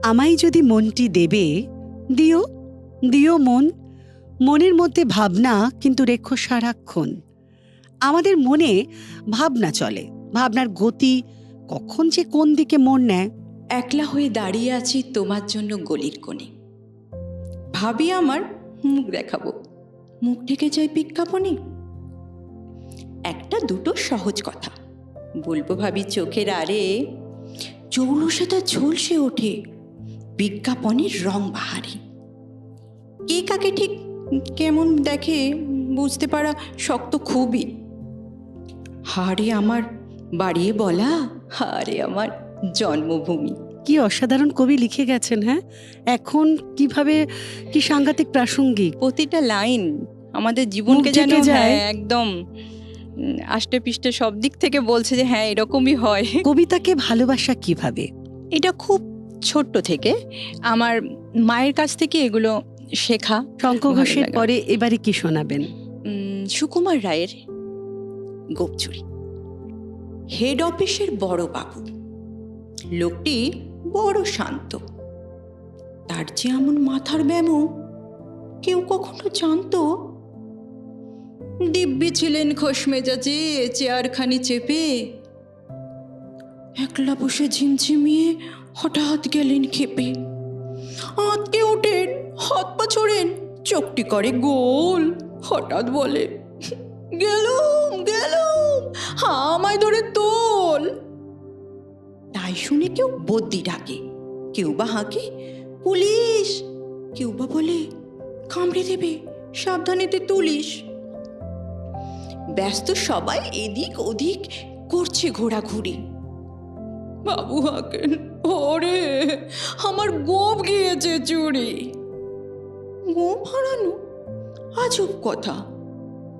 আমায় যদি মনটি দেবে, দিও দিও মন, মনের মধ্যে ভাবনা কিন্তু রেখো সারাক্ষণ। আমাদের মনে ভাবনা চলে, ভাবনার গতি কখন যে কোন দিকে মন নেয়। একলা হয়ে দাঁড়িয়ে আছি তোমার জন্য গলির কোণে, ভাবি আমার মুখ দেখাবো, মুখ ঢেকে যায় বিজ্ঞাপনে। একটা দুটো সহজ কথা বলবো ভাবি চোখের আড়ে, চৌরসেটা ঝলসে ওঠে বিজ্ঞাপনের রং বাহারে। কে কাকে ঠিক কেমন দেখে বুঝতে পারা শক্ত খুবই। হারে আমার বাড়িয়ে বলা, হারে আমার জন্মভূমি। কি অসাধারণ কবি লিখে গেছেন! হ্যাঁ, এখন কিভাবে, কি সাংঘাতিক প্রাসঙ্গিক। প্রতিটা লাইন আমাদের জীবনকে মুখ যেন ঢেকে যায়। একদম আষ্টে পিষ্টে সব দিক থেকে বলছে যে হ্যাঁ এরকমই হয়। কবিতাকে ভালোবাসা কিভাবে? এটা খুব ছোট্ট থেকে আমার মায়ের কাছ থেকে এগুলো শেখা। শঙ্খ ভালো ঘোষের লাগা। পরে এবারে কি শোনাবেন? সুকুমার রায়ের গোপচুরি। হেড অফিসের বড় বাবু, লোকটি বড় শান্ত, তার যে এমন মাথার ব্যামো কেউ কখনো জানতো? দিব্যি ছিলেন খোশ মেজাজে, চেয়ারখানি চেপে একলা বসে ঝিমঝিমিয়ে হঠাৎ গেলেন খেপে। আঁতকে ওঠেন, হাত পা ছোড়েন, চোখটি করে গোল, হঠাৎ বলে গেলুম গেলুম, আমায় ধরে তোল। তাই শুনে কেউ বদ্যি ডাকে, কেউ বা হাঁকে পুলিশ, কেউ বা বলে কামড়ে দেবে সাবধানেতে তুলিস। ব্যস্ত সবাই এদিক ওদিক করছে ঘোরাঘুরি। বাবু হাঁকেন, ওরে আমার গোপ গিয়েছে চুরি। গোপ হারানো আজব কথা,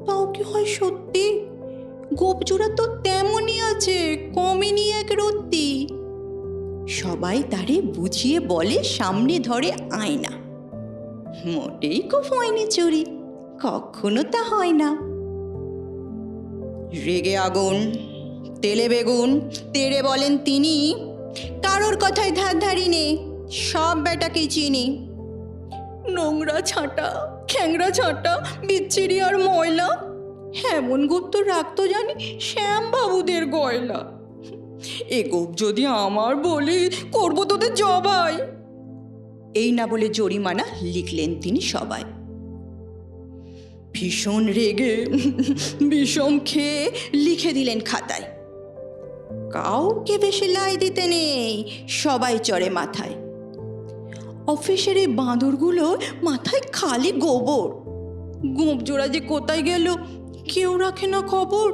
তাও কি হয় সত্যি? গোপ জোড়া তো তেমনই আছে, কমেনি এক রত্তি। সবাই তারে বুঝিয়ে বলে, সামনে ধরে আয়না। মোটেই গোপ হয়নি চুরি, কখনো তা হয় না। রেগে আগুন, তেলে বেগুন, তেড়ে বলেন তিনি, কারোর কথায় ধার ধারি নে, সব বেটাকেই চিনি। নোংরা ছাঁটা, খ্যাংরা ছাঁটা, বিচ্ছিরি আর ময়লা, এমন গোপ তো রাখতো জানি শ্যাম বাবুদের গয়লা। এ গোপ যদি আমার বলি, করবো তোদের জবাই। এই না বলে জরিমানা লিখলেন তিনি সবাই। ভীষণ রেগে বিষম খেয়ে লিখে দিলেন খাতায়, কাউকে বেশি লাই দিতে নেই, সবাই চড়ে মাথায়। অফিসের এই বাঁদরগুলো মাথায় খালি গোবর, গোপ জোড়া যে কোথায় গেল কেউ রাখে না খবর।